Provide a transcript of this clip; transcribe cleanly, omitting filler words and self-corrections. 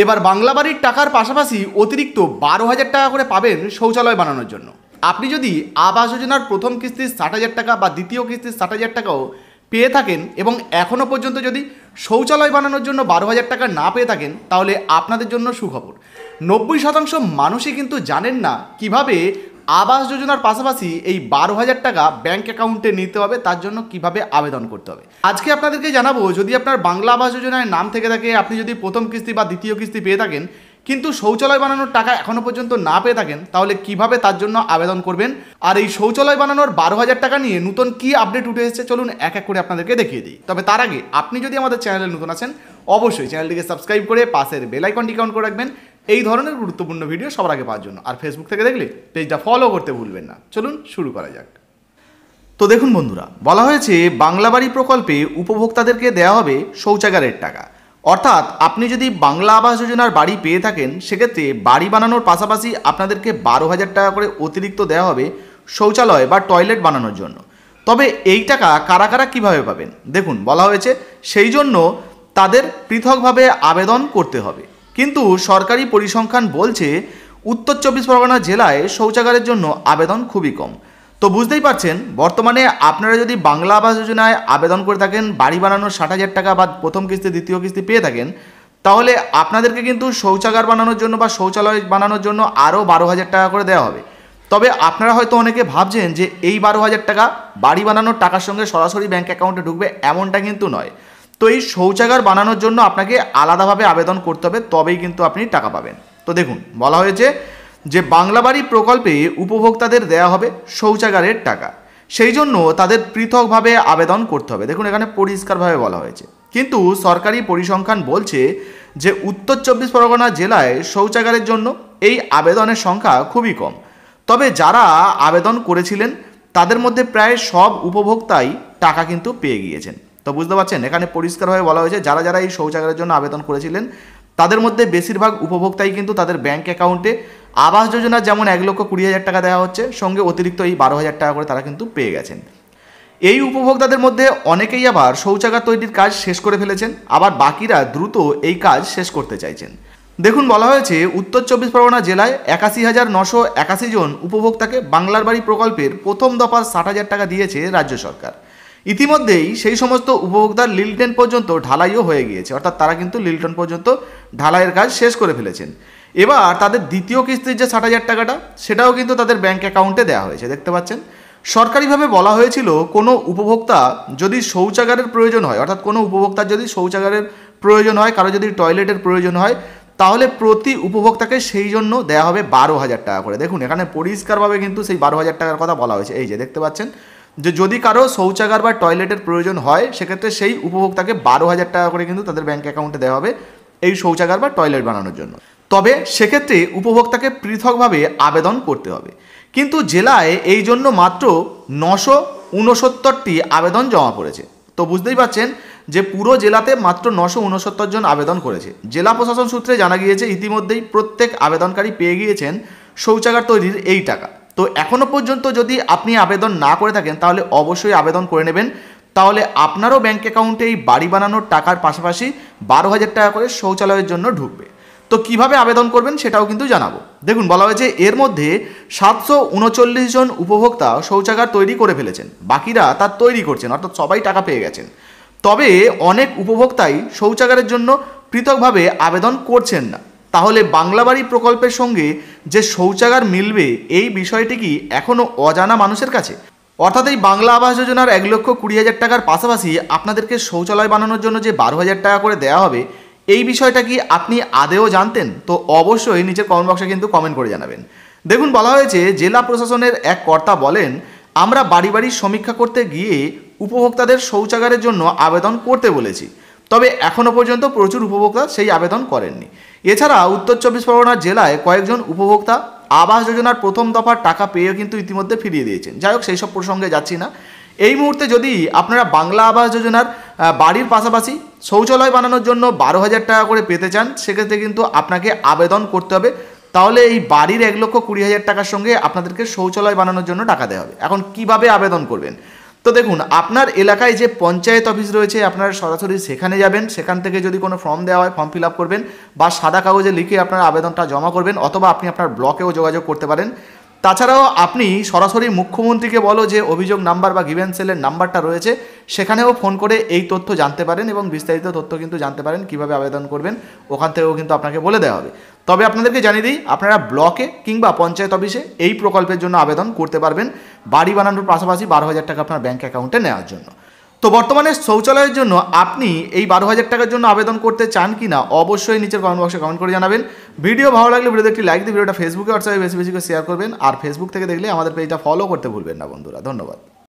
এবার বাংলা বাড়ির টাকার পাশাপাশি অতিরিক্ত 12,000 টাকা করে পাবেন শৌচালয় বানানোর জন্য। আপনি যদি আবাস যোজনার প্রথম কিস্তির 60,000 টাকা বা দ্বিতীয় কিস্তির 60,000 টাকাও পেয়ে থাকেন এবং এখনও পর্যন্ত যদি শৌচালয় বানানোর জন্য 12,000 টাকা না পেয়ে থাকেন, তাহলে আপনাদের জন্য সুখবর। 90% মানুষই কিন্তু জানেন না কিভাবে আবাস যোজনার পাশাপাশি এই 12,000 টাকা ব্যাঙ্ক অ্যাকাউন্টে নিতে হবে, তার জন্য কিভাবে আবেদন করতে হবে। আজকে আপনাদেরকে জানাবো, যদি আপনার বাংলা আবাস যোজনায় নাম থেকে থাকে, আপনি যদি প্রথম কিস্তি বা দ্বিতীয় কিস্তি পেয়ে থাকেন কিন্তু শৌচালয় বানানোর টাকা এখনও পর্যন্ত না পেয়ে থাকেন, তাহলে কিভাবে তার জন্য আবেদন করবেন। আর এই শৌচালয় বানানোর 12,000 টাকা নিয়ে নতুন কি আপডেট উঠে এসেছে, চলুন এক এক করে আপনাদেরকে দেখিয়ে দিই। তবে তার আগে আপনি যদি আমাদের চ্যানেলে নতুন আছেন, অবশ্যই চ্যানেলটিকে সাবস্ক্রাইব করে পাশের বেল আইকনটি অন করে রাখবেন এই ধরনের গুরুত্বপূর্ণ ভিডিও সবার আগে পাওয়ার জন্য। আর ফেসবুক থেকে দেখলে পেজটা ফলো করতে ভুলবেন না। চলুন শুরু করা যাক। তো দেখুন বন্ধুরা, বলা হয়েছে বাংলা বাড়ি প্রকল্পে উপভোক্তাদেরকে দেওয়া হবে শৌচাগারের টাকা। অর্থাৎ আপনি যদি বাংলা আবাস যোজনার বাড়ি পেয়ে থাকেন, সেক্ষেত্রে বাড়ি বানানোর পাশাপাশি আপনাদেরকে 12,000 টাকা করে অতিরিক্ত দেওয়া হবে শৌচালয় বা টয়লেট বানানোর জন্য। তবে এই টাকা কারা কারা কীভাবে পাবেন, দেখুন বলা হয়েছে সেই জন্য তাদের পৃথকভাবে আবেদন করতে হবে। কিন্তু সরকারি পরিসংখ্যান বলছে উত্তর 24 পরগনা জেলায় শৌচাগারের জন্য আবেদন খুবই কম। তো বুঝতেই পারছেন, বর্তমানে আপনারা যদি বাংলা আবাস যোজনায় আবেদন করে থাকেন, বাড়ি বানানোর 60,000 টাকা বা প্রথম কিস্তি দ্বিতীয় কিস্তি পেয়ে থাকেন, তাহলে আপনাদেরকে কিন্তু শৌচাগার বানানোর জন্য বা শৌচালয় বানানোর জন্য আরও 12,000 টাকা করে দেওয়া হবে। তবে আপনারা হয়তো অনেকে ভাবছেন যে এই 12,000 টাকা বাড়ি বানানোর টাকার সঙ্গে সরাসরি ব্যাঙ্ক অ্যাকাউন্টে ঢুকবে, এমনটা কিন্তু নয়। তো এই শৌচাগার বানানোর জন্য আপনাকে আলাদাভাবে আবেদন করতে হবে, তবেই কিন্তু আপনি টাকা পাবেন। তো দেখুন বলা হয়েছে যে বাংলা বাড়ি প্রকল্পে উপভোক্তাদের দেওয়া হবে শৌচাগারের টাকা, সেই জন্য তাদের পৃথকভাবে আবেদন করতে হবে। দেখুন এখানে পরিষ্কারভাবে বলা হয়েছে। কিন্তু সরকারি পরিসংখ্যান বলছে যে উত্তর 24 পরগনা জেলায় শৌচাগারের জন্য এই আবেদনের সংখ্যা খুবই কম। তবে যারা আবেদন করেছিলেন তাদের মধ্যে প্রায় সব উপভোক্তাই টাকা কিন্তু পেয়ে গিয়েছেন। তো বুঝতে পারছেন, এখানে পরিষ্কারভাবে বলা হয়েছে যারা যারা এই শৌচাগারের জন্য আবেদন করেছিলেন তাদের মধ্যে বেশিরভাগ উপভোক্তাই কিন্তু তাদের ব্যাঙ্ক অ্যাকাউন্টে আবাস যোজনার যেমন 1,20,000 টাকা দেওয়া হচ্ছে, সঙ্গে অতিরিক্ত এই 12,000 টাকা করে তারা কিন্তু পেয়ে গেছেন। এই উপভোক্তাদের মধ্যে অনেকেই আবার শৌচাগার তৈরির কাজ শেষ করে ফেলেছেন, আবার বাকিরা দ্রুত এই কাজ শেষ করতে চাইছেন। দেখুন বলা হয়েছে উত্তর 24 পরগনা জেলায় 81,981 জন উপভোক্তাকে বাংলার বাড়ি প্রকল্পের প্রথম দফার 60,000 টাকা দিয়েছে রাজ্য সরকার। ইতিমধ্যেই সেই সমস্ত উপভোক্তার লিলটেন পর্যন্ত ঢালাইও হয়ে গিয়েছে, অর্থাৎ তারা কিন্তু লিলটন পর্যন্ত ঢালাইয়ের কাজ শেষ করে ফেলেছেন। এবার তাদের দ্বিতীয় কিস্তির যে 60,000 টাকাটা, সেটাও কিন্তু তাদের ব্যাঙ্ক অ্যাকাউন্টে দেওয়া হয়েছে। দেখতে পাচ্ছেন, সরকারিভাবে বলা হয়েছিল কোনো উপভোক্তা যদি শৌচাগারের প্রয়োজন হয়, অর্থাৎ কোনো উপভোক্তার যদি শৌচাগারের প্রয়োজন হয়, কারো যদি টয়লেটের প্রয়োজন হয়, তাহলে প্রতি উপভোক্তাকে সেই জন্য দেওয়া হবে 12,000 টাকা করে। দেখুন এখানে পরিষ্কারভাবে কিন্তু সেই 12,000 টাকার কথা বলা হয়েছে। এই যে দেখতে পাচ্ছেন যে যদি কারো শৌচাগার বা টয়লেটের প্রয়োজন হয়, সেক্ষেত্রে সেই উপভোক্তাকে 12,000 টাকা করে কিন্তু তাদের ব্যাঙ্ক অ্যাকাউন্টে দেওয়া হবে এই শৌচাগার বা টয়লেট বানানোর জন্য। তবে সেক্ষেত্রে উপভোক্তাকে পৃথকভাবে আবেদন করতে হবে। কিন্তু জেলায় এই জন্য মাত্র 969টি আবেদন জমা পড়েছে। তো বুঝতেই পারছেন যে পুরো জেলাতে মাত্র 969 জন আবেদন করেছে। জেলা প্রশাসন সূত্রে জানা গিয়েছে ইতিমধ্যেই প্রত্যেক আবেদনকারী পেয়ে গিয়েছেন শৌচাগার তৈরির এই টাকা। তো এখনও পর্যন্ত যদি আপনি আবেদন না করে থাকেন, তাহলে অবশ্যই আবেদন করে নেবেন। তাহলে আপনারও ব্যাঙ্ক অ্যাকাউন্টে এই বাড়ি বানানোর টাকার পাশাপাশি 12,000 টাকা করে শৌচালয়ের জন্য ঢুকবে। তো কিভাবে আবেদন করবেন সেটাও কিন্তু জানাবো। দেখুন বলা হয়েছে এর মধ্যে 739 জন উপভোক্তা শৌচাগার তৈরি করে ফেলেছেন, বাকিরা তার তৈরি করছেন, অর্থাৎ সবাই টাকা পেয়ে গেছেন। তবে অনেক উপভোক্তাই শৌচাগারের জন্য পৃথকভাবে আবেদন করছেন না। তাহলে বাংলা বাড়ি প্রকল্পের সঙ্গে যে শৌচাগার মিলবে, এই বিষয়টি কি এখনও অজানা মানুষের কাছে? অর্থাৎ এই বাংলা আবাস যোজনার 1,20,000 টাকার পাশাপাশি আপনাদেরকে শৌচালয় বানানোর জন্য যে 12,000 টাকা করে দেওয়া হবে, এই বিষয়টা কি আপনি আদেও জানতেন? তো অবশ্যই নিচের কমেন্ট বক্সে কিন্তু কমেন্ট করে জানাবেন। দেখুন বলা হয়েছে জেলা প্রশাসনের এক কর্তা বলেন, আমরা বাড়ি বাড়ি সমীক্ষা করতে গিয়ে উপভোক্তাদের শৌচাগারের জন্য আবেদন করতে বলেছি, তবে এখনও পর্যন্ত প্রচুর উপভোক্তা সেই আবেদন করেননি। এছাড়া উত্তর 24 পরগনা জেলায় কয়েকজন উপভোক্তা আবাস যোজনার প্রথম দফার টাকা পেয়েও কিন্তু ইতিমধ্যে ফিরিয়ে দিয়েছেন। যাই হোক, সেই সব প্রসঙ্গে যাচ্ছি না। এই মুহূর্তে যদি আপনারা বাংলা আবাস যোজনার বাড়ির পাশাপাশি শৌচালয় বানানোর জন্য 12,000 টাকা করে পেতে চান, সেক্ষেত্রে কিন্তু আপনাকে আবেদন করতে হবে। তাহলে এই বাড়ির 1,20,000 টাকার সঙ্গে আপনাদেরকে শৌচালয় বানানোর জন্য টাকা দেওয়া হবে। এখন কিভাবে আবেদন করবেন? তো দেখুন, আপনার এলাকায় যে পঞ্চায়েত অফিস রয়েছে আপনারা সরাসরি সেখানে যাবেন, সেখান থেকে যদি কোনো ফর্ম দেওয়া হয় ফর্ম ফিল আপ করবেন বা সাদা কাগজে লিখে আপনার আবেদনটা জমা করবেন, অথবা আপনি আপনার ব্লকেও যোগাযোগ করতে পারেন। তাছাড়াও আপনি সরাসরি মুখ্যমন্ত্রীকে বলো যে অভিযোগ নাম্বার বা গ্রিভেন্স সেলের নাম্বারটা রয়েছে, সেখানেও ফোন করে এই তথ্য জানতে পারেন এবং বিস্তারিত তথ্য কিন্তু জানতে পারেন কীভাবে আবেদন করবেন, ওখান থেকেও কিন্তু আপনাকে বলে দেওয়া হবে। তবে আপনাদেরকে জানিয়ে দিই, আপনারা ব্লকে কিংবা পঞ্চায়েত অফিসে এই প্রকল্পের জন্য আবেদন করতে পারবেন বাড়ি বানানোর পাশাপাশি 12,000 টাকা আপনার ব্যাঙ্ক অ্যাকাউন্টে নেওয়ার জন্য। তো বর্তমানে শৌচালয়ের জন্য আপনি এই 12,000 টাকার জন্য আবেদন করতে চান কি না অবশ্যই নিচের কমেন্ট বক্সে কমেন্ট করে জানাবেন। ভিডিও ভালো লাগলে ভিডিওতে একটি লাইক দিয়ে ভিডিওটা ফেসবুকে হোয়াটসঅ্যাপে বেশি বেশি করে শেয়ার করবেন, আর ফেসবুক থেকে দেখলে আমাদের পেজটা ফলো করতে ভুলবেন না বন্ধুরা। ধন্যবাদ।